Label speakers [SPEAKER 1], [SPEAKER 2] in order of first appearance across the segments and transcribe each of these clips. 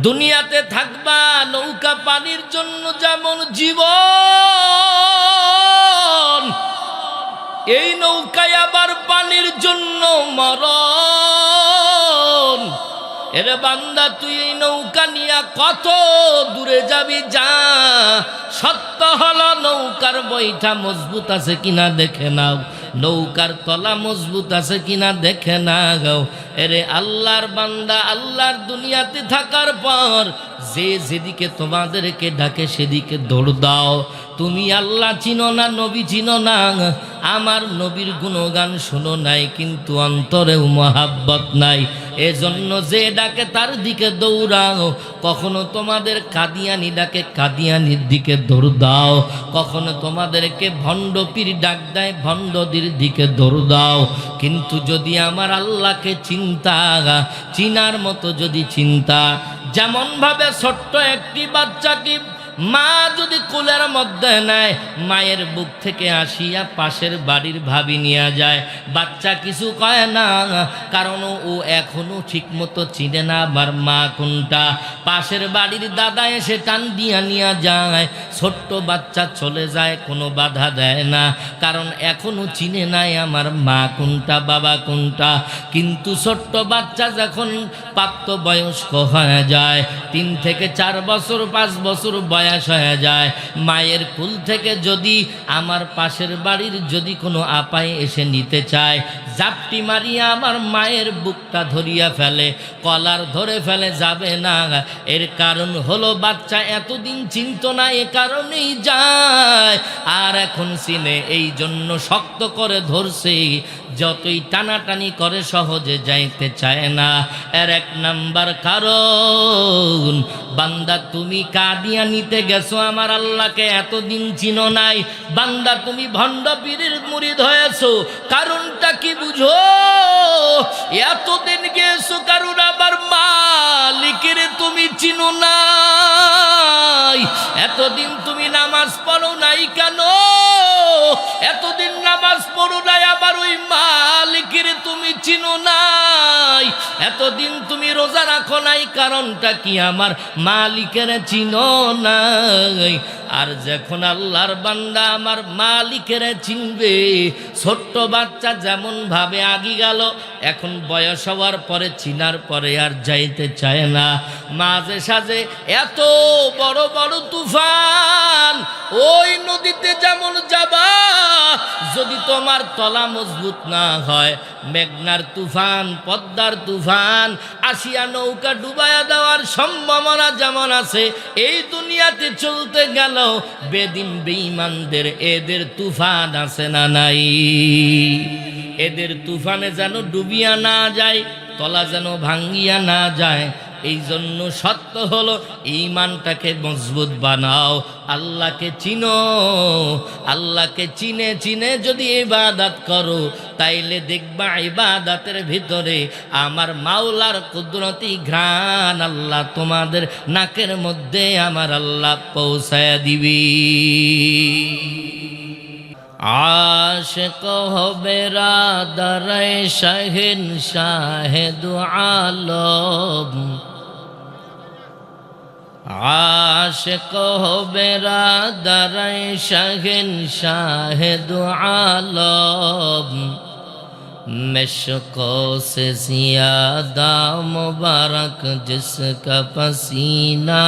[SPEAKER 1] দুনিয়াতে থাকবা নৌকা পানির জন্য যেমন জীবন, এই নৌকায় আবার পানির জন্য মরণ। এরে বান্দা তুই এই নৌকা নিয়া কত দূরে যাবি যা, সত্য হলো নৌকার বইটা মজবুত আছে কিনা দেখে নাও, নৌকার তলা মজবুত আছে কিনা দেখে নাও। এরে আল্লাহর বান্দা, আল্লাহর দুনিয়াতে থাকার পর যে যেদিকে তোমাদেরকে ডাকে সেদিকে দৌড় দাও। তুমি আল্লাহ চিনো না, নবী চিনো না, আমার নবীর গুণগান শুনো নাই, কিন্তু অন্তরেও মহাব্বত নাই, এজন্য যে ডাকে তার দিকে দৌড়াও। কখনো তোমাদের কাদিয়ানি ডাকে কাদিয়ানির দিকে দৌড় দাও, কখনো তোমাদেরকে ভণ্ড পীর ডাক দেয় ভণ্ডদের দিকে দৌড় দাও। কিন্তু যদি আমার আল্লাহকে চিনার মতো যদি চিন্তা, যেমন ভাবে ছোট্ট একটি বাচ্চাকে মা যদি কোলের মধ্যে নেয়, মায়ের বুক থেকে আসিয়া পাশের বাড়ির ভাবি নিয়ে যায়, বাচ্চা কিছু কয় না, কারণ ও এখনো ঠিক মতো চিনে না আমার মা কোনটা। পাশের বাড়ির দাদা এসে টান দিয়া নিয়ে যায়, ছোট্ট বাচ্চা চলে যায়, কোনো বাধা দেয় না, কারণ এখনো চিনে নাই আমার মা কোনটা বাবা কোনটা। কিন্তু ছোট্ট বাচ্চা যখন প্রাপ্তবয়স্ক হয়ে যায়, 3 থেকে 4 বছর 5 বছর বয়স হয়ে যায়, মায়ের কুল থেকে যদি আমার পাশের বাড়ির যদি কোনো আপায় এসে নিতে চায়, জাপটি মারিয়া আমার মায়ের বুকটা ধরিয়া ফেলে, কলার ধরে ফেলে, যাবে না। এর কারণ হলো বাচ্চা এতদিন চিনত না, এ কারণেই যায়, আর এখন চিনে, এই জন্য শক্ত করে ধরছে, যতই টানাটানি করে সহজে যাইতে চায় না। এর 1 নাম্বার কারণ, বান্দা তুমি কাদিয়ানিতে গেছো, আমার আল্লাহকে এতদিন চিনো নাই, বান্দা তুমি ভণ্ড পীরের মুরিদ হয়েছো, কারণটা কি বুঝো? এতদিন গেছো কারণ আমার মালিকের তুমি চিনো নাই। এতদিন তুমি নামাজ পড়ো নাই কেন? এতদিন নামাজ পড়ো নাই, আবার ওই মালিকের তুমি চিনো নাই। এতদিন তুমি রোজা রাখো নাই, কারণটা কি? আমার মালিকের চিনো নাই। আর যখন আল্লাহর বান্দা আমার মালিকের চিনবে, ছোট্ট বাচ্চা যেমন ভাবে আগি গেল, এখন বয়স হওয়ার পরে চিনার পরে আর যাইতে চায় না। মাঝে সাঝে এত বড় বড় তুফান, ওই নদীতে যেমন যাবা, যদি তোমার তলা মজবুত না হয়, মেঘনার তুফান, পদ্মার তুফান আসিয়া নৌকা ডুবাইয়া দেওয়ার সম্ভাবনা যেমন আছে, এই দুনিয়াতে চলতে গেল বেদিন বেঈমানদের এদের তুফান আছে না নাই? এদের তুফানে যেন ডুবিয়া না যায়, তলা যেন ভাঙ্গিয়া না যায়। এই জন্য সত্য হলো ঈমানটাকে মজবুত বানাও, আল্লাহকে চিনো। আল্লাহকে চিনে চিনে যদি ইবাদত করো, তাইলে দেখবা ইবাদতের ভিতরে আমার মাওলার কুদরতি ঘ্রাণ আল্লাহ তোমাদের নাকের মধ্যে আমার আল্লাহ পৌঁছায়া দিবি। आशिक हो बेरादर शहंशाह दो आलम, आशिक हो बेरादर शहंशाह दो आलम, मशकों से ज़्यादा मुबारक जिसका पसीना,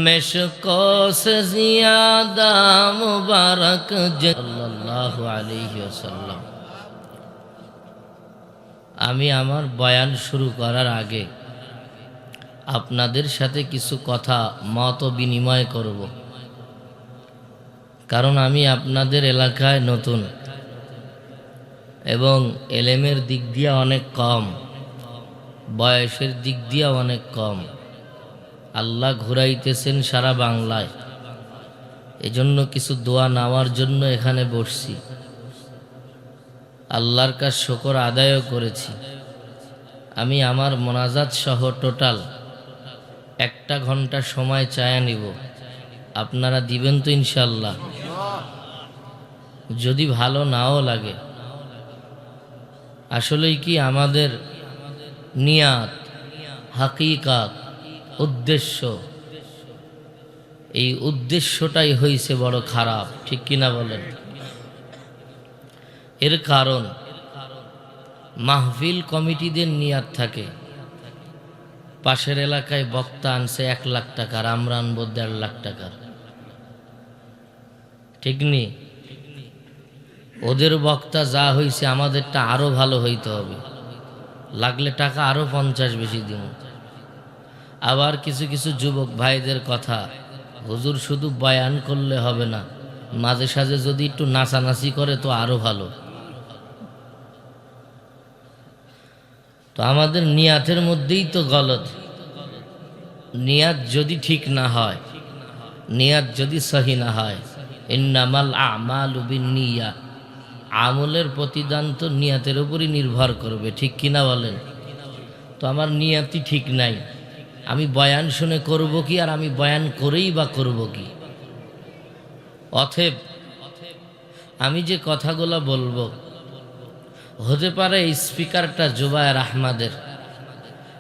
[SPEAKER 1] मशकों से ज़्यादा मुबारक सल्लल्लाहु अलैहि वसल्लम। আমি আমার বয়ান শুরু করার আগে আপনাদের সাথে কিছু কথা মত বিনিময় করব, কারণ আমি আপনাদের এলাকায় নতুন এবং এলেমের দিক দিয়ে অনেক কম, বয়সের দিক দিয়ে অনেক কম। আল্লাহ ঘুরাইতেছেন সারা বাংলায়, এজন্য কিছু দোয়া নেওয়ার জন্য এখানে বসছি। আল্লাহর কাছ শুকর আদায়ও করেছি। আমি আমার মোনাজাত সহ টোটাল 1 ঘন্টা সময় চায়া নিব, আপনারা দিবেন তো ইনশাল্লাহ? যদি ভালো নাও লাগে, আসলেই কি আমাদের নিয়াত হাকিকাত, উদ্দেশ্য, এই উদ্দেশ্যটাই হয়েছে বড় খারাপ, ঠিক কিনা বলেন? এর কারণ মাহফিল কমিটিদের নিয়াত থাকে পাশের এলাকায় বক্তা আনছে 1 লাখ টাকার, আমরা আনবো 1.5 লাখ টাকার, ঠিক নি? ওদের বক্তা যা হয়েছে আমাদেরটা আরো ভালো হইতে হবে, লাগলে টাকা আরো 50 বেশি দিব। আবার কিছু কিছু যুবক ভাইদের কথা, হুজুর শুধু বয়ান করলে হবে না, মাঝে সাঝে যদি একটু নাচানাচি করে তো আরো ভালো। তো আমাদের নিয়াতের মধ্যেই তো গলত। নিয়াত যদি ঠিক না হয়, নিয়াত যদি সহি না হয়, ইন্নামাল আমালু বিন্নিয়াত, আমলের প্রতিদান তো নিয়াতের উপরই নির্ভর করবে, ঠিক কিনা বলেন? তো আমার নিয়াতই ঠিক নাই, আমি বয়ান শুনে করব কি, আর আমি বয়ান করেই বা করব কি? অতএব আমি যে কথাগুলো বলবো, হতে পারে স্পিকারটা জুবায়ের আহমদের,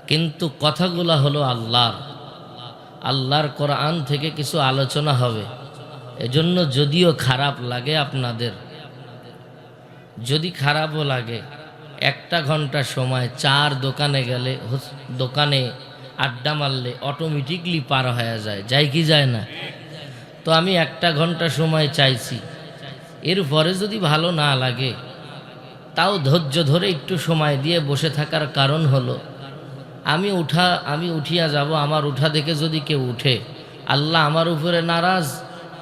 [SPEAKER 1] কিন্তু কথাগুলো হলো আল্লাহর কোরআন থেকে কিছু আলোচনা হবে। এজন্য যদিও খারাপ লাগে আপনাদের, যদি খারাপও লাগে, 1 ঘন্টা সময় 4 দোকানে গেলে, দোকানে আড্ডা মারলে অটোমেটিকলি পার হয়ে যায়, যায় কি যায় না? তো আমি 1 ঘন্টা সময় চাইছি, এরপরে যদি ভালো না লাগে তাও ধৈর্য ধরে একটু সময় দিয়ে বসে থাকার কারণ হলো আমি উঠিয়া যাব, আমার উঠা দেখে যদি কেউ উঠে, আল্লাহ আমার উপরে নারাজ,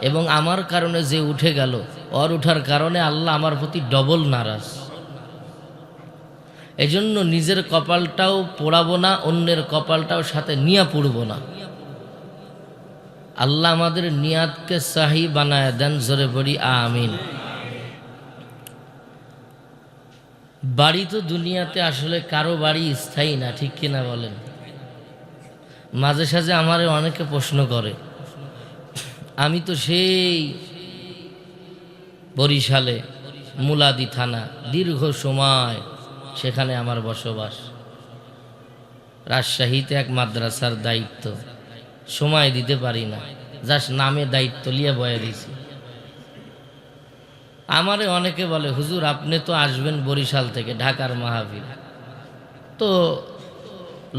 [SPEAKER 1] এবং আমার কারণে যে উঠে গেল, ওর উঠার কারণে আল্লাহ আমার প্রতি ডবল নারাজ। এজন্য নিজের কপালটাও পোড়াবো না, অন্যের কপালটাও সাথে নিয়ে পুড়ব না। আল্লাহ আমাদের নিয়াতকে সাহি বানায় দেন, জোরে পড়ি আমিন। বাড়ি তো দুনিয়াতে আসলে কারো বাড়ি স্থায়ী না, ঠিক কিনা বলেন? মাঝে সাঝে আমারে অনেকে প্রশ্ন করে, আমি তো সেই বরিশালে মুলাদি থানা, দীর্ঘ সময় সেখানে আমার বসবাস, রাজশাহীতে এক মাদ্রাসার দায়িত্ব, সময় দিতে পারি না, জাস্ট নামে দায়িত্ব লিয়ে বয়ে দিয়েছি। আমারে অনেকে বলে, হুজুর আপনি তো আসবেন বরিশাল থেকে ঢাকার মাহফিল, তো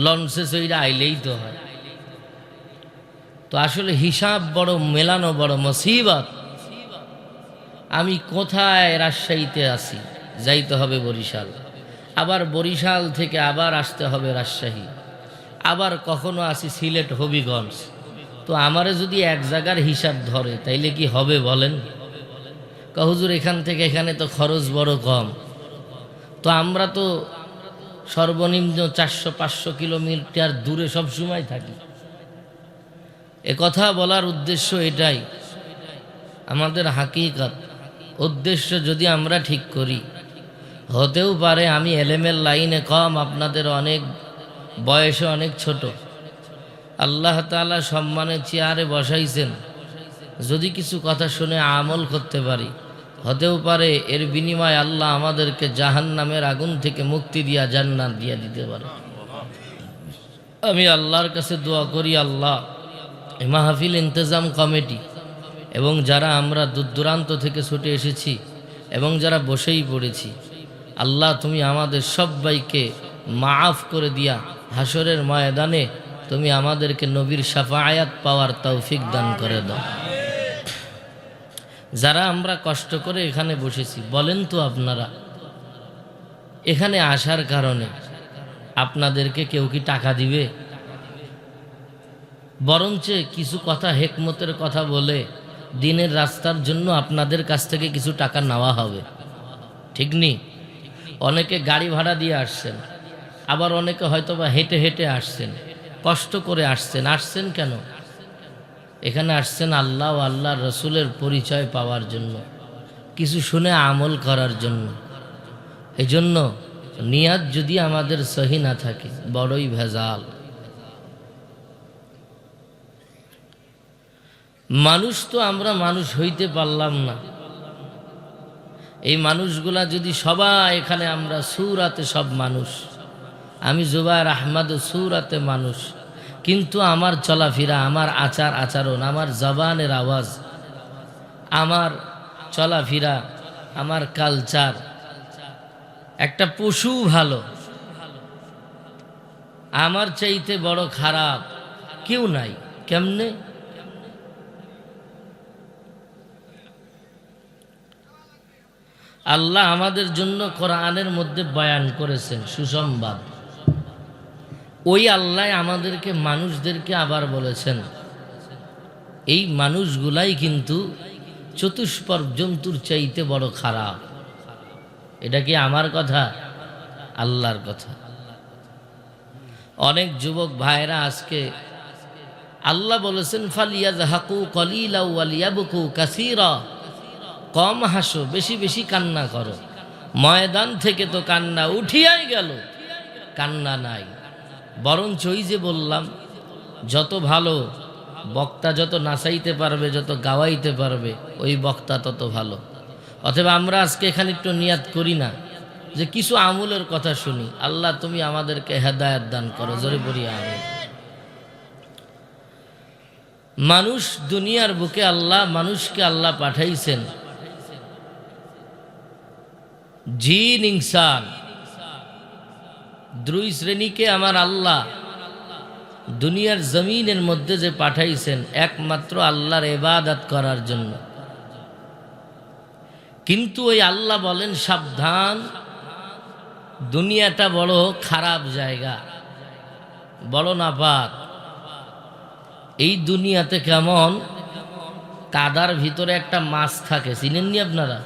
[SPEAKER 1] লঞ্চে চইরা আইলেই তো হয়। তো আসলে হিসাব বড় মেলানো বড় মুসিবত। আমি কোথায় রাজশাহীতে আছি, যাইতে হবে বরিশাল, আবার বরিশাল থেকে আবার আসতে হবে রাজশাহী, আবার কখনো আসি সিলেট হবিগঞ্জ। তো আমারে যদি এক জায়গার হিসাব ধরে তাইলে কি হবে বলেন? হুজুর এখান থেকে এখানে তো খরচ বড় কম, তো আমরা তো সর্বনিম্ন 400-500 কিলোমিটার দূরে সব সময় থাকি। এ কথা বলার উদ্দেশ্য এটাই, আমাদের হাকিকত উদ্দেশ্য যদি আমরা ঠিক করি, হতেও পারে আমি এলেমের লাইনে কম, আপনাদের অনেক বয়সে অনেক ছোট, আল্লাহ তাআলা সম্মানের চেয়ারে বসাইছেন, যদি কিছু কথা শুনে আমল করতে পারি, হতেও পারে এর বিনিময়ে আল্লাহ আমাদেরকে জাহান্নামের আগুন থেকে মুক্তি দিয়া জান্নাত দিয়া দিতে পারে। আমি আল্লাহর কাছে দোয়া করি, আল্লাহ এই মাহফিল ইন্তজাম কমিটি এবং যারা আমরা দূর দূরান্ত থেকে ছুটে এসেছি এবং যারা বসেই পড়েছি, আল্লাহ তুমি আমাদের সবাইকে মাফ করে দিয়া হাসরের ময়দানে তুমি আমাদেরকে নবীর শাফায়াত পাওয়ার তৌফিক দান করে দাও। যারা আমরা কষ্ট করে এখানে বসেছি, বলেন তো আপনারা এখানে আসার কারণে আপনাদেরকে কেউ কি টাকা দিবে? বরঞ্চ কিছু কথা হেকমতের কথা বলে দিনের রাস্তার জন্য আপনাদের কাছ থেকে কিছু টাকা নেওয়া হবে, ঠিক নি? অনেকে গাড়ি ভাড়া দিয়ে আসছেন, আবার অনেকে হয়তো বা হেঁটে হেঁটে আসছেন, কষ্ট করে আসছেন কেন? এখানে আসছেন আল্লাহ ও আল্লাহর রসুলের পরিচয় পাওয়ার জন্য, কিছু শুনে আমল করার জন্য। এই জন্য নিয়াত যদি আমাদের সহি না থাকে, বড়ই ভেজাল। মানুষ তো আমরা মানুষ হইতে পারলাম না, এই মানুষগুলা যদি সবাই এখানে আমরা সুরাতে সব মানুষ, আমি জুবায়ের আহমদ সুরাতে মানুষ, কিন্তু আমার চলাফেরা, আমার আচার আচরণ, আমার জবানের আওয়াজ, আমার চলাফেরা, আমার কালচার একটা পশু ভালো, আমার চাইতে বড় খারাপ কেউ নাই। কেমনে? আল্লাহ আমাদের জন্য কোরআনের মধ্যে বয়ান করেছেন সুসংবাদ। ওই আল্লাহ আমাদেরকে, মানুষদেরকে আবার বলেছেন এই মানুষগুলাই কিন্তু চতুষ্পদ জন্তুর চাইতে বড় খারাপ। এটা কি আমার কথা? আল্লাহর কথা। অনেক যুবক ভাইরা আজকে আল্লাহ বলেছেন ফালিয়াযহাকু কলিলা ওয়ালিয়াবকু কাসীরা, কম হাসো, বেশি বেশি কান্না করো। ময়দান থেকে তো কান্না উঠিয়াই গেল, কান্না নাই। বরঞ্চ ওই যে বললাম, যত ভালো বক্তা, যত নাচাইতে পারবে, যত গাওয়াইতে পারবে, ওই বক্তা তত ভালো। অথবা আমরা আজকে এখানে একটু নিয়াত করি না যে কিছু আমলের কথা শুনি। আল্লাহ তুমি আমাদেরকে হেদায়েত দান করো, জোরে পড়ি আমিন। মানুষ দুনিয়ার বুকে মানুষকে আল্লাহ পাঠাইছেন, জিন ইনসান দুই শ্রেণীকে আমার আল্লাহ দুনিয়ার জমিনের মধ্যে যে পাঠাইছেন একমাত্র আল্লাহর ইবাদত করার জন্য। কিন্তু ওই আল্লাহ বলেন সাবধান, দুনিয়াটা বড় খারাপ জায়গা, বড় নাপাক। এই দুনিয়াতে কেমন কাদার ভিতরে একটা মাছ থাকে, চিনেননি আপনারা?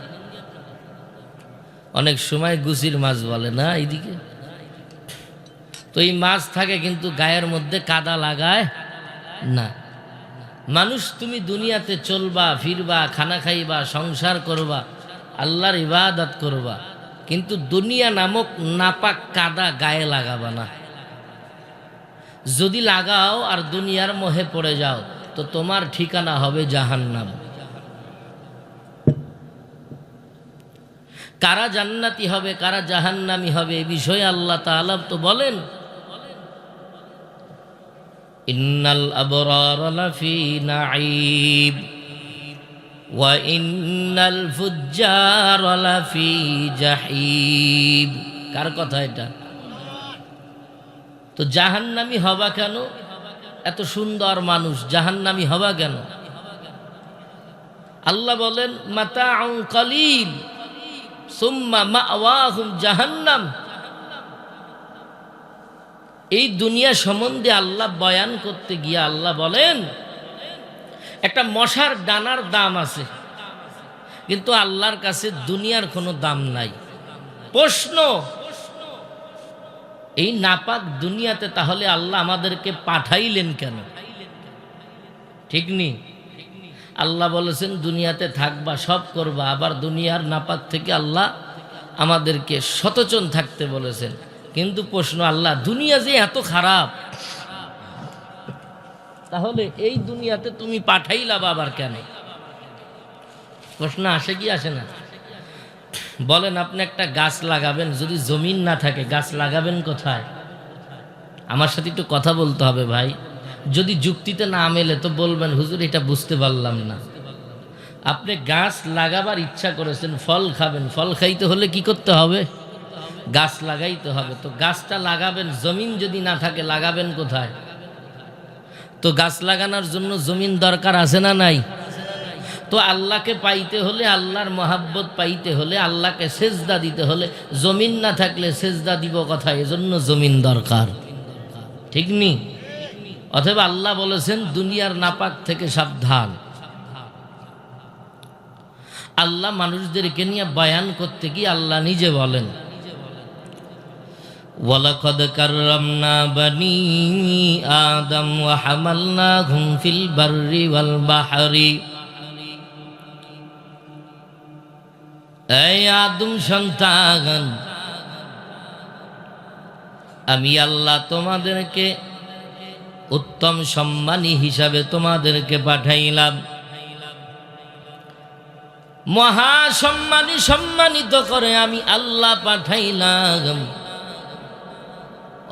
[SPEAKER 1] অনেক সময় গুছির মাছ বলে না এইদিকে। তো এই মাছ থাকে কিন্তু গায়ের মধ্যে কাদা লাগায় না। মানুষ তুমি দুনিয়াতে চলবা, ফিরবা, খানা খাইবা, সংসার করবা, আল্লাহর ইবাদত করবা, কিন্তু দুনিয়া নামক নাপাক কাদা গায়ে লাগাবা না। যদি লাগাও আর দুনিয়ার মোহে পড়ে যাও তো তোমার ঠিকানা হবে জাহান্নাম। কারা জান্নাতি হবে, কারা জাহান্নামী হবে, এই বিষয়ে আল্লাহ তাআলা তো বলেন ইন্নাল আবরার লাফি নাঈম ওয়া ইন্নাল ফুজ্জার লাফি জাহিম। কার কথা এটা? তো জাহান্নামী হবা কেন? এত সুন্দর মানুষ জাহান্নামী হবা কেন? আল্লাহ বলেন মাতাউন কলিল সুম্মা মাওয়াহুম জাহান্নাম। এই দুনিয়া সম্বন্ধে আল্লাহ বয়ান করতে গিয়ে আল্লাহ বলেন একটা মশার ডানার দাম আছে, কিন্তু আল্লাহর কাছে দুনিয়ার কোনো দাম নাই। প্রশ্ন, এই নাপাক দুনিয়াতে তাহলে আল্লাহ আমাদেরকে পাঠাইলেন কেন? ঠিক নেই? আল্লাহ বলেছেন দুনিয়াতে থাকবা, সব করবা, আবার দুনিয়ার নাপাক থেকে আল্লাহ আমাদেরকে সচেতন থাকতে বলেছেন। কিন্তু প্রশ্ন, আল্লাহ দুনিয়া যে এত খারাপ, তাহলে এই দুনিয়াতে তুমি পাঠাইলা আবার কেন? প্রশ্ন আসে কি আসে না? বলেন আপনি একটা গাছ লাগাবেন, যদি জমিন না থাকে গাছ লাগাবেন কোথায়? আমার সাথে একটু কথা বলতে হবে ভাই। যদি যুক্তিতে না মেলে তো বলবেন হুজুর এটা বুঝতে পারলাম না। আপনি গাছ লাগাবার ইচ্ছা করেছেন, ফল খাবেন, ফল খাইতে হলে কি করতে হবে? গাছ লাগাইতে হবে। তো গাছটা লাগাবেন, জমিন যদি না থাকে লাগাবেন কোথায়? তো গাছ লাগানোর জন্য জমিন দরকার আছে না নাই? তো আল্লাহকে পাইতে হলে, আল্লাহর মহাব্বত পাইতে হলে, আল্লাহকে সেজদা দিতে হলে জমিন না থাকলে সেজদা দিব কোথায়? এজন্য জমিন দরকার, ঠিক নি? অথবা আল্লাহ বলেছেন দুনিয়ার নাপাক থেকে সাবধান। আল্লাহ মানুষদেরকে নিয়ে বয়ান করতে গিয়ে আল্লাহ নিজে বলেন ওয়ালাকাদ কাররামনা বানি আদম ওয়া হামালনাহুম ফিল বাররি ওয়াল বাহরি। এই আদম সন্তান, আমি আল্লাহ তোমাদেরকে উত্তম সম্মানী হিসাবে তোমাদেরকে পাঠাইলাম। মহা সম্মানী, সম্মানিত করে আমি আল্লাহ পাঠাইলাম।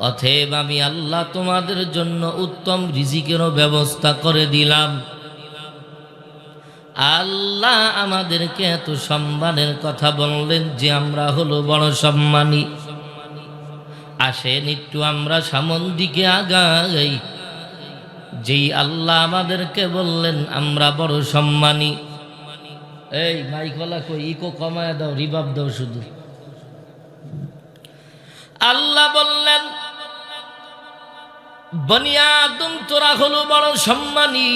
[SPEAKER 1] অতএব আমি আল্লাহ তোমাদের জন্য উত্তম রিজিকেরও ব্যবস্থা করে দিলাম। আল্লাহ আমাদেরকে এত সম্মানের কথা বললেন যে আমরা হলো বড় সম্মানী। আসেন একটু আমরা সামন দিকে আগাই। যেই আল্লাহ আমাদেরকে বললেন আমরা বড় সম্মানী। এই মাইকলা কই ইকো কমায় দাও, রিবাব দাও শুধু। আল্লাহ বললেন বনি আদম তোরা হলো বড় সম্মানী।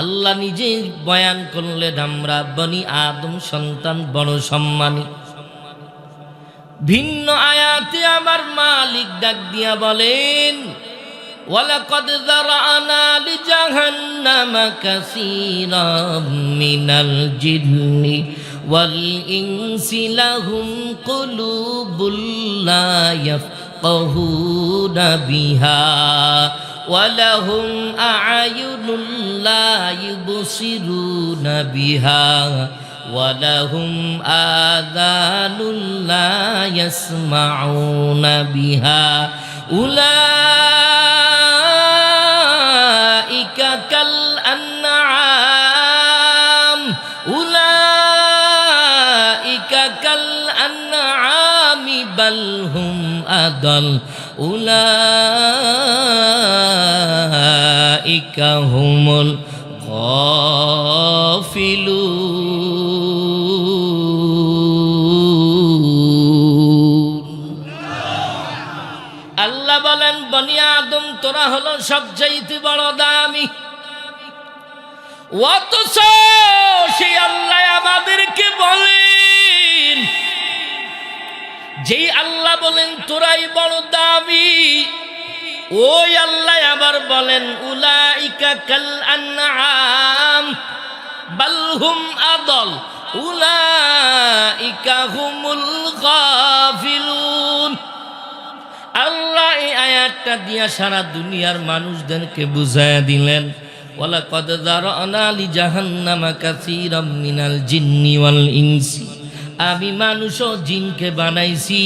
[SPEAKER 1] আল্লাহ নিজে বয়ান করলেন আমরা বনি আদম সন্তান বড় সম্মানী। ভিন্ন আয়াতে আমার মালিক ডাক দিয়া বলেন ওয়ালাকাদ যারানা লিজাহান্নামা কাসীরাম মিনাল জিন্নি ওয়াল ইনসি লাহুম কুলুবুল লা ইয়াফকাহুনা বিহা ওয়ালাহুম আ'য়ুনুল লা ইউবসিরুনা বিহা ওয়ালাহুম আযানুল লা ইয়াসমাউনা বিহা উলাইকা কাল আনআম উলাইকা কাল আনআমি বাল হুম আদাল উলাইকা হুমুল গাফিলুন। আল্লাহ বলেন বনি আদম তোরা হলো সবচাইতে বড় দামি। অথচ সেই আল্লাহ আমাদেরকে বলেন, যেই আল্লাহ বলেন তোরাই বড় দামি, ওই আল্লাহ আবার বলেন উলাইকা কাল আনআম বাল হুম আদল উলাইকা হুমুল গাফিলুন। আল্লাহ এই আয়াতটা দিয়া সারা দুনিয়ার মানুষদেরকে বুঝায়া দিলেন ওয়ালাকাদ যারানা লিজাহান্নামা কাসীরাম মিনাল জিন্নি ওয়াল ইনসি। আমি মানুষ ও জিনকে বানাইছি।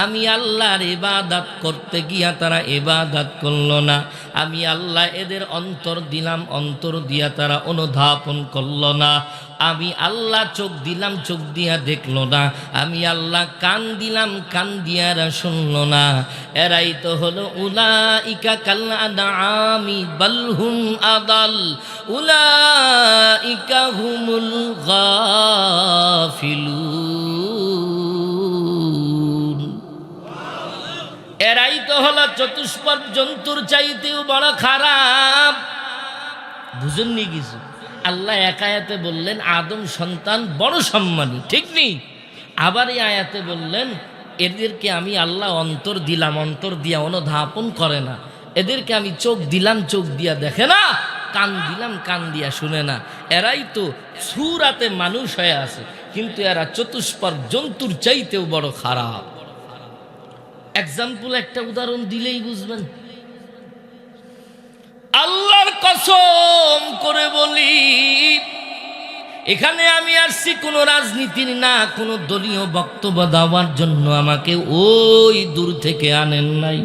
[SPEAKER 1] আমি আল্লাহর ইবাদত করতে গিয়া তারা ইবাদত করলো না। আমি আল্লাহ এদের অন্তর দিলাম, অন্তর দিয়া তারা অনুধাবন করলো না। আমি আল্লাহ চোখ দিলাম, চোখ দিয়া দেখলো না। আমি আল্লাহ কান দিলাম, কান দিয়া এরা শুনলো না। এরাই তো হলো উলাইকা কাল আনআমি বাল হুম আদাল উলাইকা হুমুল গাফিলুন। এরাই তো হলো চতুষ্পদ জন্তুর চাইতেও বড় খারাপ। বুঝুননি কিছু? আল্লাহ এক আয়াতে বললেন আদম সন্তান বড় সম্মানী, ঠিক নেই? আবার এই আয়াতে বললেন এদেরকে আমি আল্লাহ অন্তর দিলাম, অন্তর দিয়া অনুধাবন করে না। এদেরকে আমি চোখ দিলাম, চোখ দিয়া দেখে না। কান দিলাম, কান দিয়া শুনে না। এরাই তো সূরাতে মানুষ হয়ে আছে, কিন্তু এরা চতুষ্পদ জন্তুর চাইতেও বড় খারাপ। এক্সাম্পল একটা উদাহরণ দিলেই বুঝবেন। আল্লাহর কসম করে বলি, এখানে আমি আসছি কোনো রাজনীতির না, কোনো দলীয় বক্তব্য দেওয়ার জন্য আমাকে ওই দূর থেকে আনেন নাই।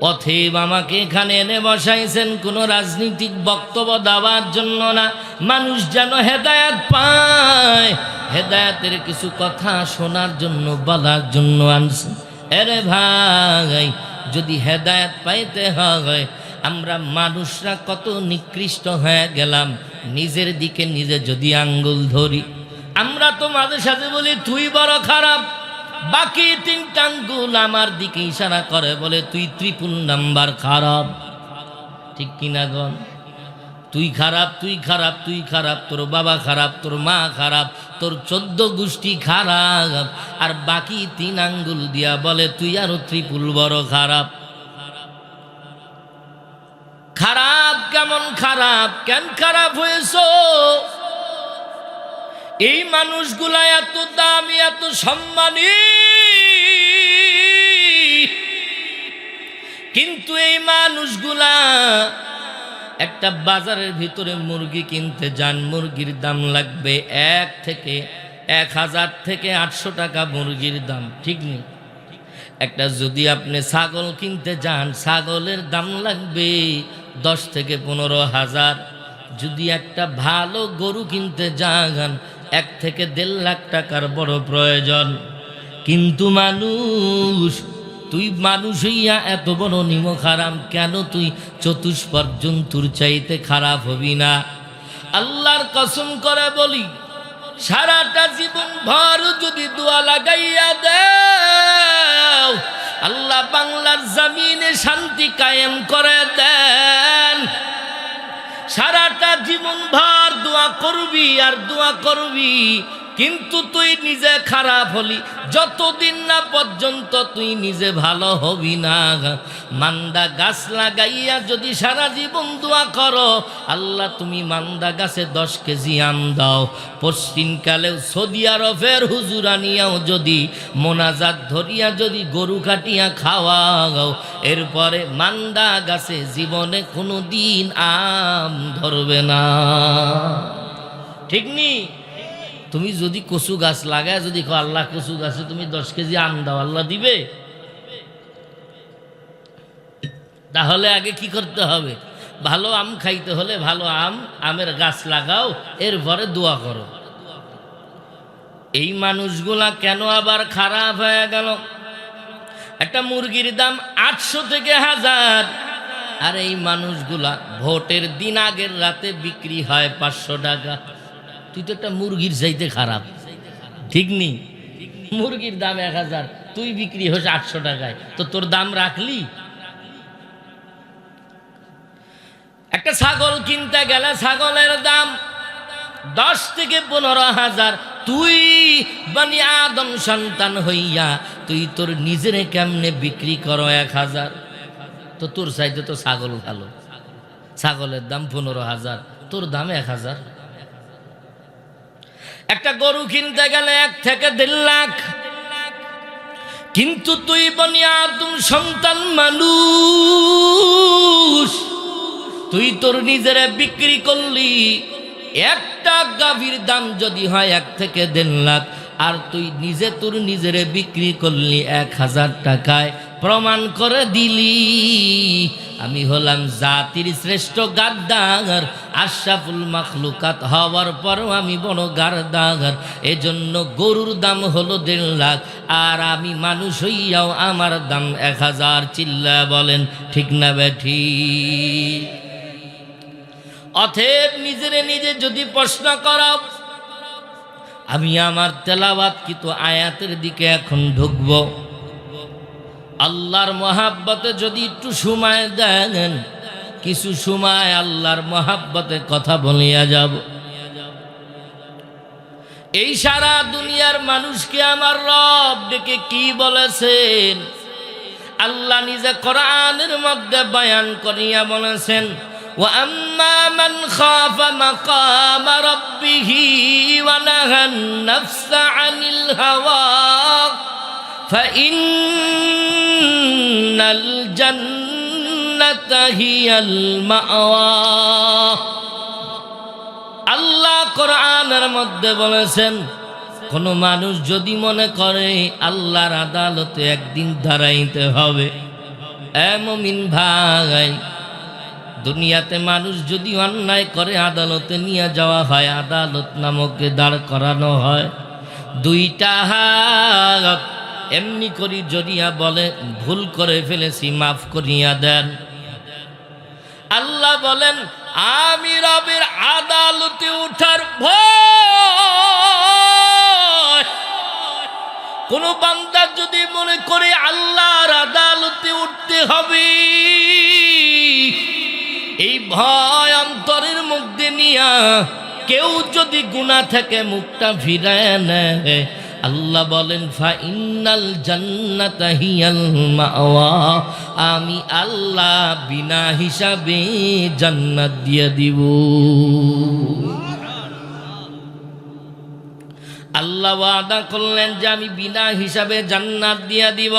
[SPEAKER 1] অতএব আমাকে এখানে এনে বসাইছেন কোনো রাজনৈতিক বক্তব্য দেওয়ার জন্য না, মানুষ যেন হেদায়েত পায়, হেদায়েতের কিছু কথা শোনার জন্য, বলার জন্য আনছেন। আরে ভাই, যদি হেদায়েত পাইতে হয়, আমরা মানুষরা কত নিকৃষ্ট হয়ে গেলাম। নিজের দিকে নিজে যদি আঙ্গুল ধরি, আমরা তো মাঝে সাথে বলি তুই বড় খারাপ, বাকি তিনটা আঙ্গুল আমার দিকে ইশারা করে বলে তুই ট্রিপল নাম্বার খারাপ। ঠিক কিনা গণ? তুই খারাপ, তুই খারাপ, তুই খারাপ, তোর বাবা খারাপ, তোর মা খারাপ, তোর 14 গোষ্ঠী খারাপ, আর বাকি 3 আঙ্গুল দিয়া বলে তুই আরো ট্রিপল বড় খারাপ। খারাপ কেমন খারাপ? কেন খারাপ হয়েছ? এই মানুষগুলা এত দামি, এত সম্মানী, কিন্তু এই মানুষগুলা একটা বাজারের ভিতরে মুরগি কিনতে যান, মুরগির দাম লাগবে 1000 থেকে 800 টাকা মুরগির দাম, ঠিক নেই? একটা যদি আপনি ছাগল কিনতে যান, ছাগলের দাম লাগবে 10 থেকে 15,000। যদি একটা ভালো গরু কিনতে যান 1 থেকে 1.5 লাখ টাকার বড় প্রয়োজন। কিন্তু তুই মানুষ হইয়া এত বড় নিমক হারাম কেন? তুই চতুষ্পদ জন্তুর চাইতে খারাপ হবি না? আল্লাহর কসম করে বলি, সারাটা জীবন ভর যদি দোয়া লাগাইয়া দেও, আল্লাহ বাংলার জমিনে শান্তি কায়েম করে দেন। সারাটা জীবন ভর দোয়া করবি আর দোয়া করবি, কিন্তু তুই নিজে খারাপ হলি যতদিন না পর্যন্ত তুই নিজে ভালো হবি না। মান্দা গাছ লাগাইয়া যদি সারা জীবন দোয়া করো, আল্লাহ তুমি মান্দা গাছে 10 কেজি আম দাও। পশ্চিমকালেও সৌদি আরবের হুজুরানিয়াও যদি মোনাজাত ধরিয়া যদি গরু কাটিয়া খাওয়াও, এরপরে মান্দা গাছে জীবনে কোনো দিন আম ধরবে না। ঠিক নি? তুমি যদি কচু গাছ লাগায় যদি আল্লাহ কচু গাছে তুমি 10 কেজি আম দাও, আল্লাহ দিবে? তাহলে আগে কি করতে হবে? ভালো আম খাইতে হলে ভালো আমের গাছ লাগাও, এরপরে দোয়া করো। এই মানুষগুলা কেন আবার খারাপ হয়ে গেল? একটা মুরগির দাম 800 থেকে 1000, আর এই মানুষগুলা ভোটের দিন আগের রাতে বিক্রি হয় 500 টাকা। তুই তো একটা মুরগির চাইতে খারাপ, ঠিক নি? মুরগির দাম 1000, তুই বিক্রি হচ্ছে 800 টাকায়, তো তোর দাম রাখলি? একটা ছাগল কিনতে গেলে ছাগলের দাম 10 থেকে 15,000। তুই বনি আদম সন্তান হইয়া তুই তোর নিজের কেমনে বিক্রি করো 1000? তো তোর চাইতে তো ছাগল ভালো। ছাগলের দাম 15,000, তোর দাম 1000। একটা গরু কিনতে গেলে 1 থেকে 1.5 লাখ, কিন্তু তুই বনি আদম সন্তান মানুষ, তুই তোর নিজের বিক্রি করলি। একটা গাভীর দাম যদি হয় 1 থেকে 1.5 লাখ, আর তুই নিজে তোর নিজের বিক্রি করলি 1000 টাকায়, প্রমাণ করে দিলি আমি হলাম জাতির শ্রেষ্ঠ গাদ্দার, আশরাফুল মাখলুকাত হওয়ার পরও আমি বড় গাদ্দার। এজন্য গরুর দাম হলো 1.5 লাখ, আর আমি মানুষ হইয়াও আমার দাম 1000। চিল্লা বলেন ঠিক না বেঠি? অতএব নিজেরে নিজে যদি প্রশ্ন করাও, আমি আমার তেলাওয়াত কিন্তু আয়াতের দিকে এখন ঢুকব। আল্লাহর মহাব্বতে যদি একটু সময় দেন, কিছু সময় আল্লাহর মহাব্বতে কথা বলিয়া যাব। এই সারা দুনিয়ার মানুষকে আমার রব ডেকে কি বলেছেন? আল্লাহ নিজে কোরআনের মধ্যে বয়ান করিয়া বলেছেন, وَأَمَّا مَنْ خَافَ مَقَامَ رَبِّهِ وَنَهَى النَّفْسَ عَنِ الْهَوَىٰ فَإِنَّ الْجَنَّةَ هِيَ الْمَأْوَىٰ। আল্লাহ কোরআনের মধ্যে বলেছেন, কোন মানুষ যদি মনে করে আল্লাহর আদালতে একদিন দাঁড়াইতে হবে, এ মুমিন ভাই, দুনিয়াতে মানুষ যদি অন্যায় করে আদালতে নিয়ে যাওয়া হয়, আদালত নামকে দাঁড় করানো হয়, 2টা হাত এমনি করি জড়িয়া বলে ভুল করে ফেলেছি, মাফ করিয়া দেন। আল্লাহ বলেন, আমি রবের আদালতে উঠার ভয় কোন বান্দা যদি মনে করে আল্লাহর আদালতে উঠতে হবে, এই ভয় অন্তরের মধ্যে নিয়া কেউ যদি গুনাহ থেকে মুখটা ফিরায় নেয়, আল্লাহ বলেন ফাইনাল জান্নাতা হিয়াল মাওয়া, আমি আল্লাহ বিনা হিসাবে জান্নাত দিয়ে দিব। আল্লাহ ওয়াদা করলেন যে আমি বিনা হিসাবে জান্নাত দিয়ে দিব।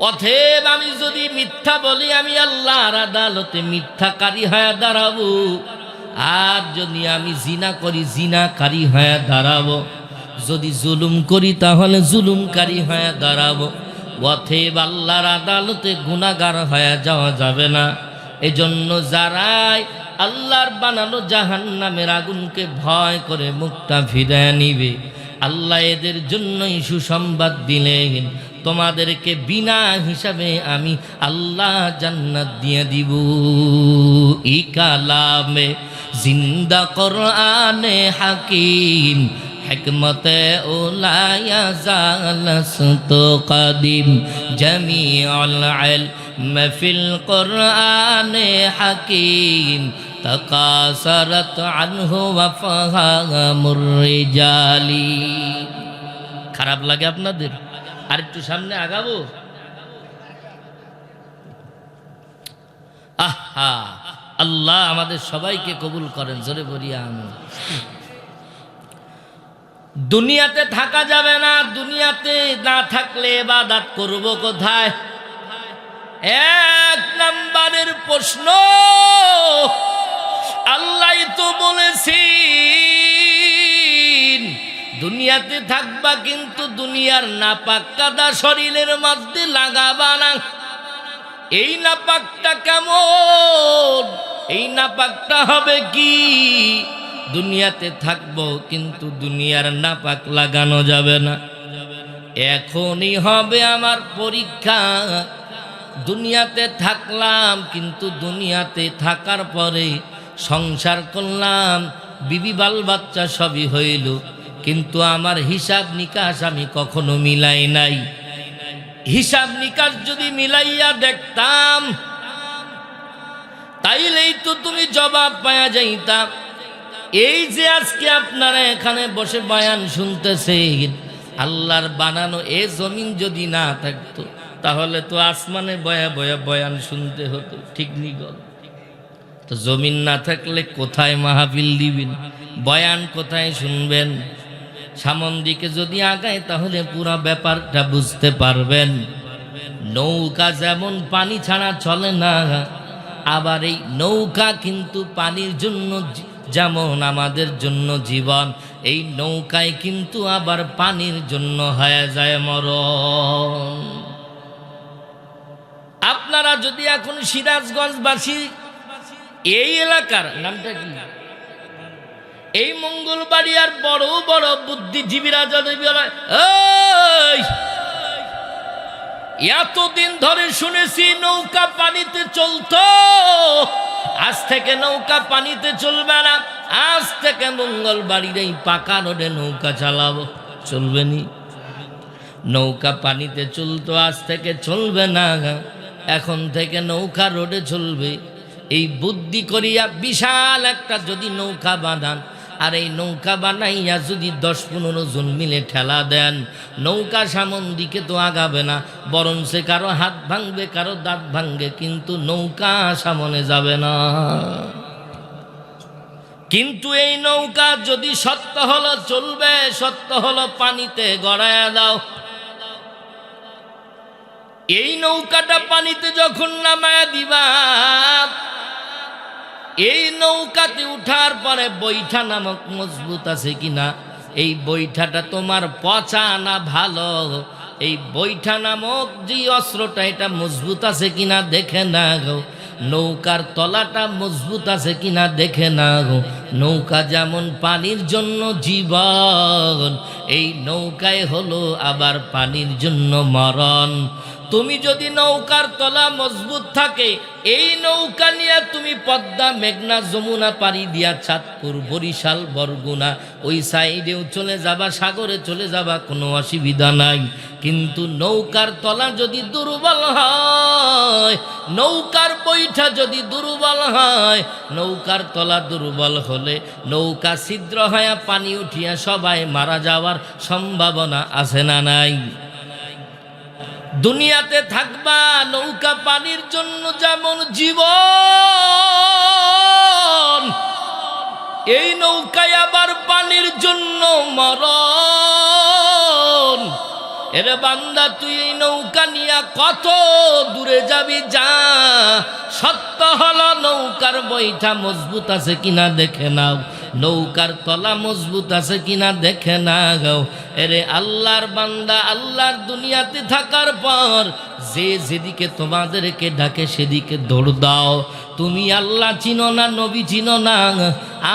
[SPEAKER 1] অতএব আমি যদি মিথ্যা বলি, আমি আল্লাহর আদালতে মিথ্যাকারী হয়ে দাঁড়াবো, আর যদি আমি জিনা করি জিনাকারী হয়ে দাঁড়াবো, যদি জুলুম করি তাহলে জুলুমকারী হয়ে দাঁড়াবো। অতএব আল্লাহর আদালতে গুনাহগার হয়ে যাওয়া যাবে না। এজন্য যারাই আল্লাহর বানানো জাহান্নামের আগুনকে ভয় করে মুখটা ফিরিয়ে নিবে, আল্লাহ এদের জন্যই সুসংবাদ দিলেন, তোমাদেরকে বিনা হিসাবে আমি আল্লাহ জান্নাত দিয়ে দিব। ই কালামে জিন্দা কোরআনে হাকিম হিকমতে উলায়া জালাসত কাদিম জামিউল ইলম ফিল কোরআনে হাকিম তাকাসারাত আনহু ওয়াফাহামুর রিজালি। খারাপ লাগে আপনাদের? আর একটু সামনে আগাবো? আহা, আল্লাহ আমাদের সবাইকে কবুল করেন, জোরে বলি আমিন। দুনিয়াতে থাকা যাবে না, দুনিয়াতে না থাকলে ইবাদত করব কোথায়? এক নম্বরের প্রশ্ন, আল্লাহ তো বলেছেন দুনিয়াতে থাকবা, কিন্তু দুনিয়ার নাপাক কাদা শরীরের মধ্যে লাগাবা না। এই নাপাকটা কেমন? এই নাপাকটা হবে কি? দুনিয়াতে থাকবো কিন্তু দুনিয়ার নাপাক লাগানো যাবে না। এখনই হবে আমার পরীক্ষা। দুনিয়াতে থাকলাম, কিন্তু দুনিয়াতে থাকার পরে সংসার করলাম, বিবি বাল বাচ্চা সবই হইল, কিন্তু আমার হিসাব নিকাশ আমি কখনো মিলাই নাই। হিসাব নিকাশ যদি মিলাইয়া দেখতাম, তাইলেই তো তুমি জবাব পাওয়া যাইতাম। এই যে আজকে আপনারা এখানে বসে বয়ান শুনতেছেন, আল্লাহর বানানো এ জমিন যদি না থাকতো, তাহলে তো আসমানে বয়া বয়া বয়ান শুনতে হতো, ঠিক নিগল। তো জমিন না থাকলে কোথায় মাহফিল দিবেন, বয়ান কোথায় শুনবেন? সামন দিকে যদি আগায় তাহলে পুরো ব্যাপারটা বুঝতে পারবেন। নৌকা যেমন পানি ছাড়া চলে না, আবার এই নৌকা কিন্তু পানির জন্য যেমন আমাদের জন্য জীবন, এই নৌকায় কিন্তু আবার পানির জন্য হয়ে যায় মরণ। আপনারা যদি এখন সিরাজগঞ্জবাসী, এই এলাকার নামটা কি, এই মঙ্গলবাড়িয়ার বড় বড় বুদ্ধিজীবীরা যদি বলে, এতদিন ধরে শুনেছি নৌকা পানিতে চলতো, আজ থেকে নৌকা পানিতে চলবে না, আজ থেকে মঙ্গলবাড়ির এই পাকা রোডে নৌকা চালাবো, চলবে নি? নৌকা পানিতে চলতো, আজ থেকে চলবে না, এখন থেকে নৌকা রোডে চলবে। এই বুদ্ধি করিয়া বিশাল একটা যদি নৌকা বানান, আর এই নৌকা বানাইয়া যদি 10-15 জন মিলে ঠেলা দেন, নৌকা সামন দিকে তো আগাবে না, বরং সে কারো হাত ভাঙবে, কারো দাঁত ভাঙবে, কিন্তু নৌকা সামনে যাবে না। কিন্তু এই নৌকা যদি সত্য হলো চলবে, সত্য হলো পানিতে গড়ায়া দাও। এই নৌকাটা পানিতে যখন নামায়া দিবা, এই নৌকাতে উঠার পরে বৈঠা নামক মজবুত আছে কিনা, এই বৈঠাটা তোমার পচা না ভালো, এই বৈঠা নামক যে অস্ত্রটা এটা মজবুত আছে কিনা দেখে না গো। নৌকার তলাটা মজবুত আছে কিনা দেখে না গো। নৌকা যেমন পানির জন্য জীবন, এই নৌকায় হলো আবার পানির জন্য মরণ। তুমি যদি নৌকার তলা মজবুত থাকে, এই নৌকা নিয়ে তুমি পদ্মা, মেঘনা, যমুনা পাড়ি দিয়া চাঁদপুর, বরিশাল, বরগুনা ওই সাইডেও চলে যাবা, সাগরে চলে যাবা, কোনো অসুবিধা নাই। কিন্তু নৌকার তলা যদি দুর্বল হয়, নৌকার বৈঠা যদি দুর্বল হয়, নৌকার তলা দুর্বল হলে নৌকা ছিদ্র হয়ে পানি উঠিয়া সবাই মারা যাওয়ার সম্ভাবনা আছে না নাই? দুনিয়াতে থাকবা, নৌকা পানির জন্য যেমন জীবন, এই নৌকায় আবার পানির জন্য মরণ। এরে বান্দা, তুই এই নৌকা নিয়ে কত দূরে যাবি যা। সত্য হলো নৌকার বৈঠা মজবুত আছে কিনা দেখে নাও। নৌকার তলা মজবুত আছে কিনা দেখে নাও। এরে আল্লাহর বান্দা, আল্লাহর দুনিয়াতে থাকার পর যে যেদিকে তোমাদেরকে ডাকে সেদিকে দৌড় দাও। তুমি আল্লাহ চিনো না, নবী চিনো না,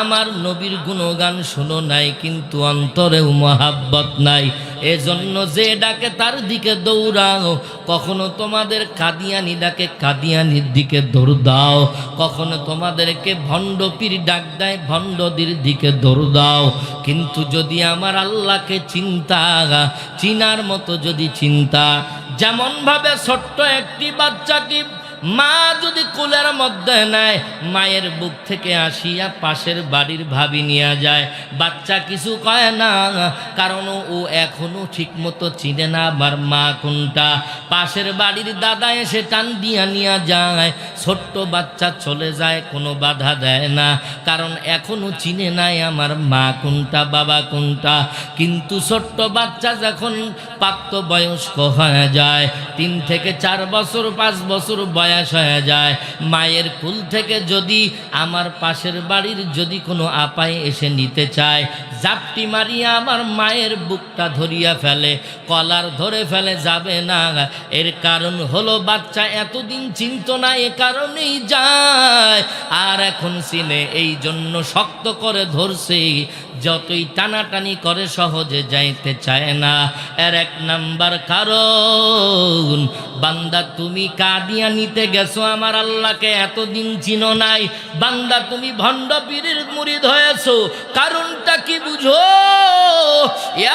[SPEAKER 1] আমার নবীর গুণগান শোনো নাই, কিন্তু অন্তরেও মহাব্বত নাই। এজন্য যে ডাকে তার দিকে দৌড়াও। কখনো তোমাদের কাদিয়ানি ডাকে, কাদিয়ানির দিকে দৌড় দাও। কখনো তোমাদেরকে ভণ্ড পীর ডাক দেয়, ভণ্ডদের দিকে দৌড় দাও। কিন্তু যদি আমার আল্লাহকে চিনার মতো যদি চিন্তা, যেমন ভাবে ছোট্ট একটি বাচ্চাকে মা যদি কোলের মধ্যে নেয়, মায়ের বুক থেকে আসিয়া পাশের বাড়ির ভাবি নিয়ে যায়, বাচ্চা কিছু কয় না, কারণ ও এখনো ঠিক মতো চিনে না আমার মা কোনটা। পাশের বাড়ির দাদা এসে টান দিয়া নিয়ে যায়, ছোট্ট বাচ্চা চলে যায়, কোনো বাধা দেয় না, কারণ এখনো চিনে নাই আমার মা কোনটা, বাবা কোনটা। কিন্তু ছোট্ট বাচ্চা যখন প্রাপ্তবয়স্ক হয়ে যায়, 3 থেকে 4 বছর 5 বছর বয়স হয়ে যায়, মায়ের কুল থেকে যদি আমার পাশের বাড়ির যদি কোনো আপায় এসে নিতে চায়, জাপটি মারিয়া আমার মায়ের বুকটা ধরিয়া ফেলে, কলার ধরে ফেলে, যাবে না। এর কারণ হলো বাচ্চা এতদিন চিনত না, এ কারণেই যায়, আর এখন চিনে, এই জন্য শক্ত করে ধরছে, যতই টানাটানি করে সহজে যাইতে চায় না। এর 1 নাম্বার কারণ, বান্দা তুমি কাদিয়ানিতে গেছো, আমার আল্লাহকে এতদিন চিনো নাই। বান্দা তুমি ভণ্ড পীরের মুরিদ হয়েছো, কারণটা কি বুঝো?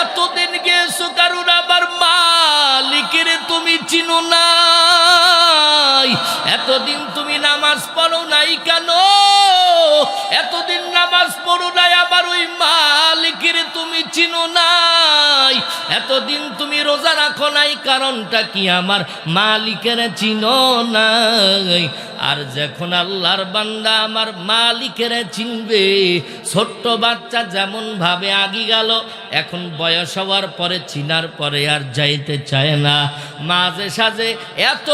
[SPEAKER 1] এতদিন গেছো কারণ আমার মালিকের তুমি চিনো নাই। এতদিন তুমি নামাজ পড়ো নাই কেন? এতদিন নামাজ পড়ো নাই, আবার ওই মালিকের তুমি চিনো নাই। এতদিন তুমি রোজা রাখো নাই, কারণটা কি? আমার মালিকের চিনো নাই। আর যখন আল্লাহর বান্দা আমার মালিকের চিনবে, ছোট্ট বাচ্চা যেমন ভাবে আগি গেল, এখন বয়স হওয়ার পরে, চিনার পরে আর যাইতে চায় না। মাঝে সাঝে এত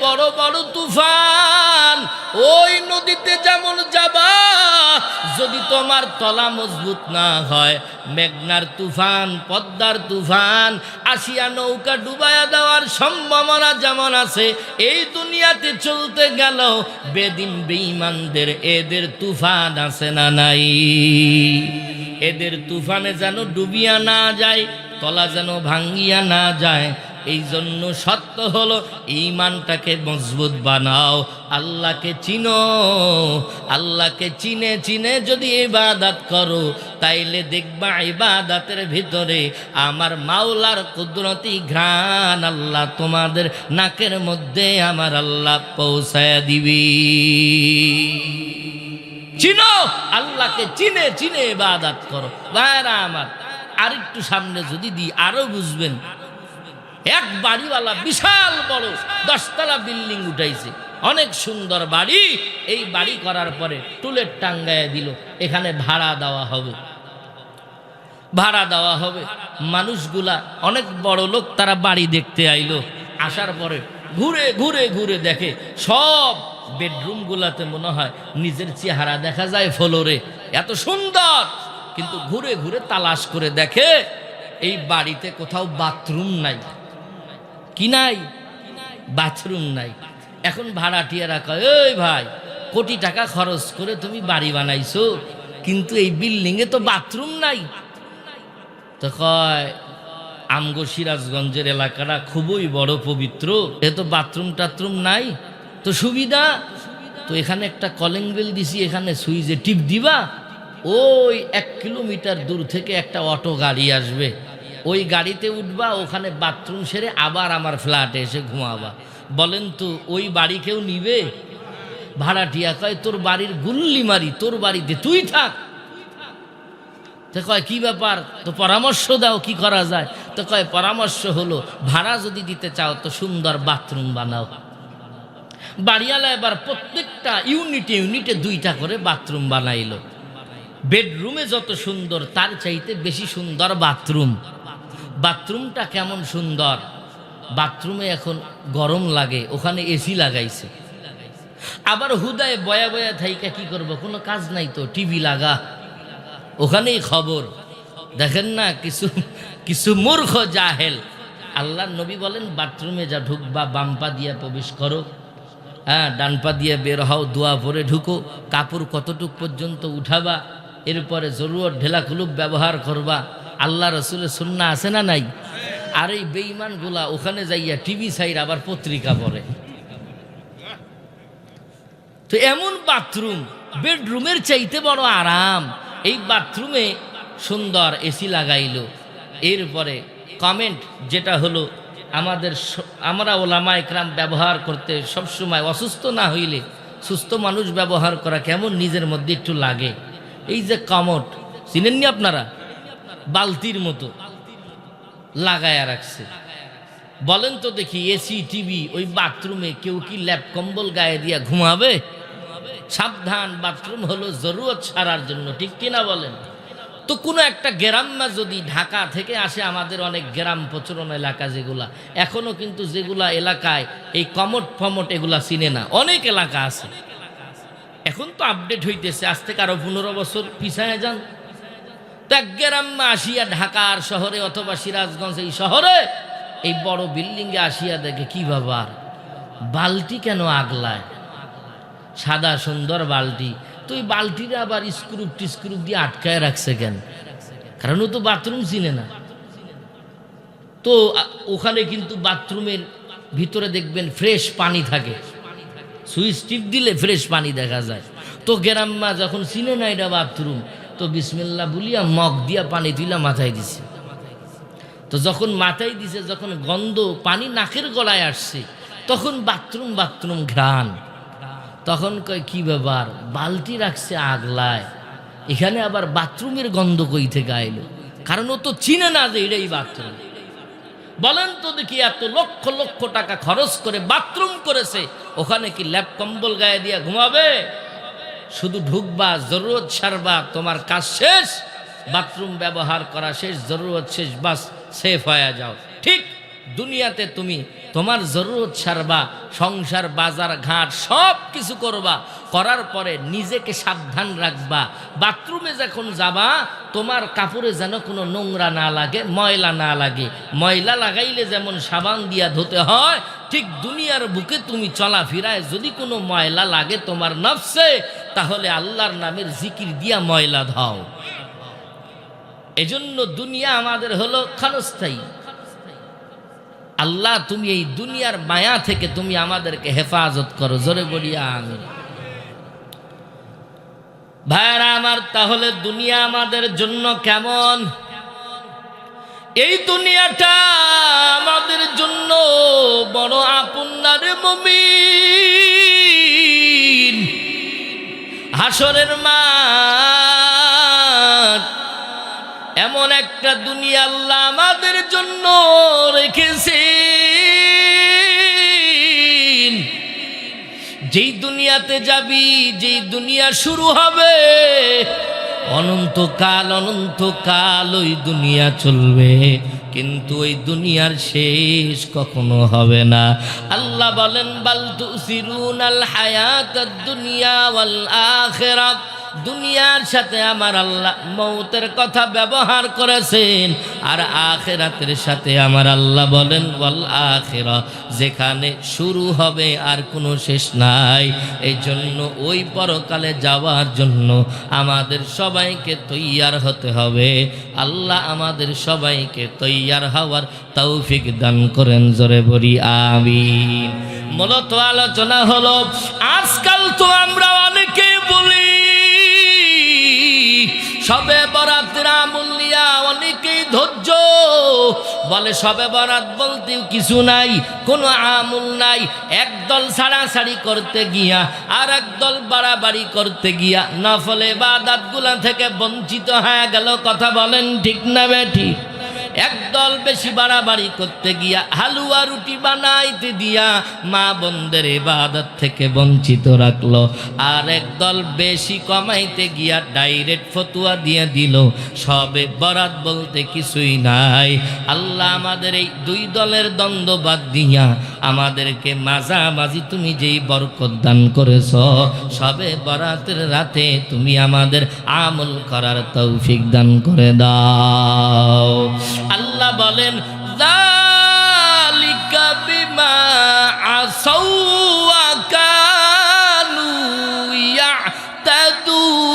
[SPEAKER 1] বড় বড় তুফান, ওই নদীতে যেমন যাবা, যদি তোমার তলা মজবুত না হয়, মেঘনার তুফান, পদ্মার তুফান আসিয়া নৌকা ডুবাইয়া দেওয়ার সম্ভাবনা যেমন আছে, এই দুনিয়াতে চলতে গেল বেদিন বেঈমানদের এদের তুফান আছে না নাই? এদের তুফানে যেন ডুবিয়া না যায়, তলা যেন ভাঙ্গিয়া না যায়। এই জন্য সত্য হলো ঈমানটাকে মজবুত বানাও, আল্লাহকে চিনো। আল্লাহকে চিনে চিনে যদি ইবাদত করো, তাইলে দেখবা ইবাদতের ভিতরে আমার মাওলার কুদরতি ঘ্রাণ আল্লাহ তোমাদের নাকের মধ্যে আমার আল্লাহ পৌঁছায়া দিবি। চিনো, আল্লাহকে চিনে চিনে ইবাদত করো। ভাইরা আমার, আরেকটু সামনে যদি দিই আরো বুঝবেন। এক বাড়িওয়ালা বিশাল বড় 10 তলা বিল্ডিং উঠাইছে, অনেক সুন্দর বাড়ি। এই বাড়ি করার পরে টুলের টাঙ্গায় দিল, এখানে ভাড়া দেওয়া হবে, ভাড়া দেওয়া হবে। মানুষগুলা অনেক বড় লোক, তারা বাড়ি দেখতে আইলো। আসার পরে ঘুরে ঘুরে ঘুরে দেখে সব বেডরুমগুলাতে মনে হয় নিজের চেহারা দেখা যায় ফ্লোরে, এত সুন্দর। কিন্তু ঘুরে ঘুরে তালাশ করে দেখে এই বাড়িতে কোথাও বাথরুম নাই। কি নাই? বাথরুম নাই। এখন ভাড়াটিয়ারা কয়, ওই ভাই, কোটি টাকা খরচ করে তুমি বাড়ি বানাইছো, কিন্তু এই বিল্ডিংয়ে তো বাথরুম নাই। তো কয়, আমগো সিরাজগঞ্জের এলাকাটা খুবই বড় পবিত্র, এ তো বাথরুম টাথরুম নাই, তো সুবিধা তো এখানে একটা কলিং বেল দিছি, এখানে সুইচে টিপ দিবা, ওই 1 কিলোমিটার দূর থেকে একটা অটো গাড়ি আসবে, ওই গাড়িতে উঠবা, ওখানে বাথরুম সেরে আবার আমার ফ্ল্যাটে এসে ঘুমাবা। বলেন তো ওই বাড়ি কেউ নিবে? ভাড়াটিয়া কয়, তোর বাড়ির গুল্লি মারি, তোর বাড়িতে তুই থাক। তো কয়, কি ব্যাপার? তো পরামর্শ দাও, কি করা যায়? তো কয়, পরামর্শ হলো, ভাড়া যদি দিতে চাও তো সুন্দর বাথরুম বানাও। বাড়িওয়ালা এবার প্রত্যেকটা ইউনিটে ইউনিটে 2টা করে বাথরুম বানাইলো। বেডরুমে যত সুন্দর, তার চাইতে বেশি সুন্দর বাথরুম। বাথরুমটা কেমন সুন্দর! বাথরুমে এখন গরম লাগে, ওখানে এসি লাগাইছে। আবার হুদায় বয়া বয়া থাইকা কি করবো, কোনো কাজ নাই তো টিভি লাগা। ওখানেই খবর। দেখেন না কিছু কিছু মূর্খ জাহেল, আল্লাহর নবী বলেন বাথরুমে যা ঢুকবা বাম পা দিয়ে প্রবেশ করো, হ্যাঁ ডান পা দিয়ে বের হও, দোয়া পরে ঢুকো, কাপড় কতটুক পর্যন্ত উঠাবা, এরপরে জরুরত ঢেলা কুলুপ ব্যবহার করবা। আল্লাহ রসুলের সুন্নাহ আছে না নাই? আর এই বেঈমানগুলা ওখানে যাইয়া টিভি সাইড আবার পত্রিকা পড়ে। তো এমন বাথরুম বেডরুমের চাইতে বড় আরাম, এই বাথরুমে সুন্দর এসি লাগাইলো। এরপরে কমেন্ট যেটা হলো, আমরা ওলামা একরাম ব্যবহার করতে সবসময়, অসুস্থ না হইলে সুস্থ মানুষ ব্যবহার করা কেমন নিজের মধ্যে একটু লাগে। এই যে কমোড চিনেননি আপনারা, বালতির মতো লাগায়া রাখছে। বলেন তো দেখি এসি টিভি ওই বাথরুমে কেউ কি ল্যাপ কম্বল গায়ে দিয়া ঘুমাবে? সাবধান, বাথরুম হলো জরুরত সারার জন্য, ঠিক কিনা বলেন? তো কোনো একটা গ্রামে যদি ঢাকা থেকে আসে, আমাদের অনেক গ্রাম প্রচলন এলাকা যেগুলা এখনো কিন্তু যেগুলা এলাকায় এই কমোড ফমোট এগুলা চিনে না, অনেক এলাকা আছে। এখন তো আপডেট হইতেছে, আজ থেকে আরো 15 বছর পিছায় যান তো এক গ্রামে আসিয়া ঢাকার শহরে অথবা সিরাজগঞ্জ এই শহরে এই বড় বিল্ডিংয়ে আসিয়া দেখে কি ব্যাপার, বালতি কেন আগলায়, সাদা সুন্দর বালতি, তো এই বালতিটা আবার স্ক্রুপ টিস্ক্রুপ দিয়ে আটকায় রাখছে কেন? কারণ ও তো বাথরুম চিনে না। তো ওখানে কিন্তু বাথরুমের ভিতরে দেখবেন ফ্রেশ পানি থাকে, সুইচ টিপ দিলে ফ্রেশ পানি দেখা যায়। তো গ্রাম্মা যখন চিনে না এটা বাথরুম, তো বিসমিল্লাহ বলিয়া মগ দিয়া পানি তুইলা মাথায় দিছে। তো যখন মাথায় দিছে, যখন গন্ধ পানি নাকের গলায় আসছে, তখন বাথরুম বাথরুম ঘ্রাণ, তখন কয় কি ব্যাপার, বালতি রাখছে আগলায়, এখানে আবার বাথরুমের গন্ধ কই থেকে আইলো? কারণ ও তো চিনে না যে এটাই বাথরুম। বলেন তো দেখি, এত লক্ষ লক্ষ টাকা খরচ করে বাথরুম করেছে, ওখানে কি ল্যাপ কম্বল গায়ে দিয়া ঘুমাবে? শুধু ঢুকবা, জরুরত সারবা, তোমার কাজ শেষ, বাথরুম ব্যবহার করা শেষ, জরুরত শেষ, বাস সেফ হয়ে যাও। ঠিক দুনিয়াতে তুমি তোমার জরুরত সারবা, সংসার বাজার ঘাট সব কিছু করবা, করার পরে নিজেকে সাবধান রাখবা। বাথরুমে যখন যাবা, তোমার কাপড়ে যেন কোনো নোংরা না লাগে, ময়লা না লাগে। ময়লা লাগাইলে যেমন সাবান দিয়া ধুতে হয়, ঠিক দুনিয়ার বুকে তুমি চলাফেরায় যদি কোনো ময়লা লাগে তোমার নফসে, তাহলে আল্লাহর নামের জিকির দিয়া ময়লা ধাও। এজন্য দুনিয়া আমাদের হলো ক্ষণস্থায়ী। আল্লাহ তুমি এই দুনিয়ার মায়া থেকে তুমি আমাদেরকে হেফাজত করো, জোরে বলিয়া আমিন। ভাইরা আমার, তাহলে দুনিয়া আমাদের জন্য কেমন? এই দুনিয়াটা আমাদের জন্য বড় আপন না রে মুমিন। হাসরের মাঠ এমন একটা দুনিয়া আল্লাহ আমাদের জন্য রেখেছে, যেই দুনিয়াতে যাবি, যেই দুনিয়া শুরু হবে, অনন্তকাল অনন্তকাল ওই দুনিয়া চলবে, কিন্তু ওই দুনিয়ার শেষ কখনো হবে না। আল্লাহ বলেন বাল তুসিরুনাল হায়াতাদ দুনিয়া ওয়াল আখিরাত, দুনিয়ার সাথে আমার আল্লাহ মৌতের কথা ব্যবহার করেছেন, আর আখিরাতের সাথে আমার আল্লাহ বলেন ওয়াল আখিরা, যেখানে শুরু হবে আর কোনো শেষ নাই। এই জন্য ওই পরকালে যাওয়ার জন্য আমাদের সবাইকে তৈয়ার হতে হবে। আল্লাহ আমাদের সবাইকে তৈয়ার হওয়ার তৌফিক দান করেন, জোরে বলি আমিন। মূলত আলোচনা হলো, আজকাল তো আমরা অনেকে বলি সবে বরাতের আমল নিয়া অনেকেই ধৈর্য বলে, সবে বরাত বলতেও কিছু নাই, কোনো আমল নাই। একদল ছাড়াছাড়ি করতে গিয়া আর একদল বাড়াবাড়ি করতে গিয়া নফল ইবাদতগুলা থেকে বঞ্চিত হয়ে গেল। কথা বলেন ঠিক না বেঠিক? একদল বেশি বাড়াবাড়ি করতে গিয়া হালুয়া রুটি বানাইতে দিয়া মা বোনদের ইবাদত থেকে বঞ্চিত রাখলো, আর একদল বেশি কমাইতে গিয়া ডাইরেক্ট ফতুয়া দিয়ে দিল সবে বরাত বলতে কিছুই নাই। আল্লাহ আমাদের এই দুই দলের দ্বন্দ্ব বাদ দিয়া আমাদেরকে মাঝামাঝি তুমি যেই বরকত দান করেছ, সবে বরাতের রাতে তুমি আমাদের আমল করার তৌফিক দান করে দাও। আল্লাহ বলেন যালিকা বিমা আসাউ ওয়া কানু ইয়াহতাদুন।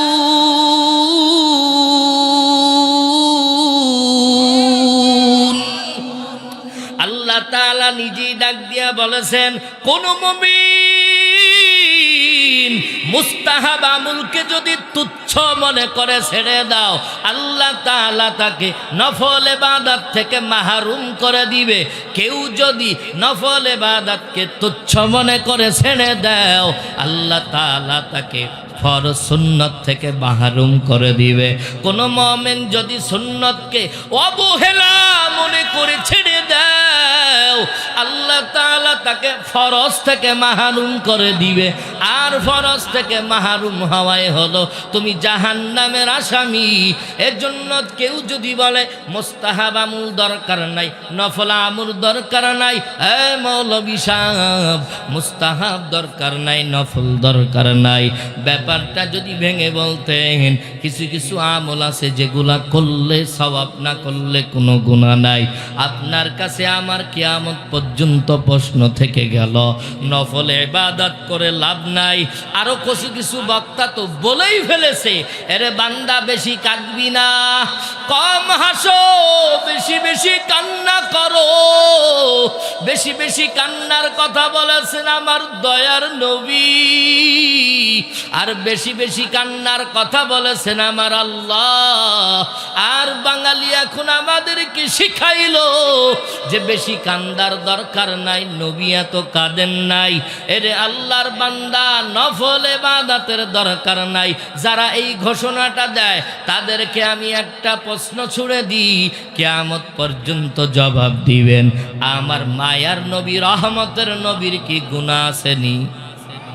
[SPEAKER 1] আল্লাহ তাআলা নিজেই ডাক দিয়া বলেছেন, কোন মুমিন মুস্তাহাব আমলকে যদি তুচ্ছ মনে করে ছেড়ে দাও, আল্লাহ তাআলা তাকে নফল ইবাদত থেকে মাহরুম করে দিবে। কেউ যদি নফল ইবাদতকে তুচ্ছ মনে করে ছেড়ে দাও, আল্লাহ তাআলা তাকে ফরজ সুন্নত থেকে মাহরুম করে দিবে। কোন মুমিন যদি সুন্নতকে অবহেলা মনে করে ছেড়ে দাও, আল্লাহ তাআলা তাকে ফরজ থেকে মাহরুম করে দিবে। আর ফরজ থেকে মাহরুম হওয়াই হলো তুমি জাহান্নামের আসামি। এর জন্য কেউ যদি বলে মুস্তাহাব আমল দরকার নাই, নফল আমল দরকার নাই, এ মৌলভী সাহেব মুস্তাহাব দরকার নাই, নফল দরকার নাই, ব্যাপারটা যদি ভেঙে বলতেন কিছু কিছু আমল আছে যেগুলা করলে সওয়াব, না করলে কোনো গুনাহ নাই। আপনার কাছে আমার কিয়ামত পর্যন্ত প্রশ্ন থেকে গেল, নফল ইবাদত করে লাভ নাই। আরো কিছু কিছু বক্তা তো বলেই ফেলেছে, এরে বান্দা বেশি কাঁদবি না, কম হাসো, বেশি বেশি কান্না করো। বেশি বেশি কান্নার কথা বলেছেন আমার দয়ার নবী, আর বেশি বেশি কান্নার কথা বলেছেন আমার আল্লাহ। আর বাঙালি এখন আমাদেরকে শিখাইলো যে বেশি কান্দার দরকার নাই, নবী এত কাঁদেন নাই। এরে আল্লাহর বান্দা, নফল ইবাদতের দরকার নাই যারা এই ঘোষণাটা দেয়, তাদেরকে আমি একটা প্রশ্ন ছুড়ে দিই, কিয়ামত পর্যন্ত জবাব দিবেন। আমার মায়ার নবী, রহমতের নবীর কি গুনাহ আসেনি?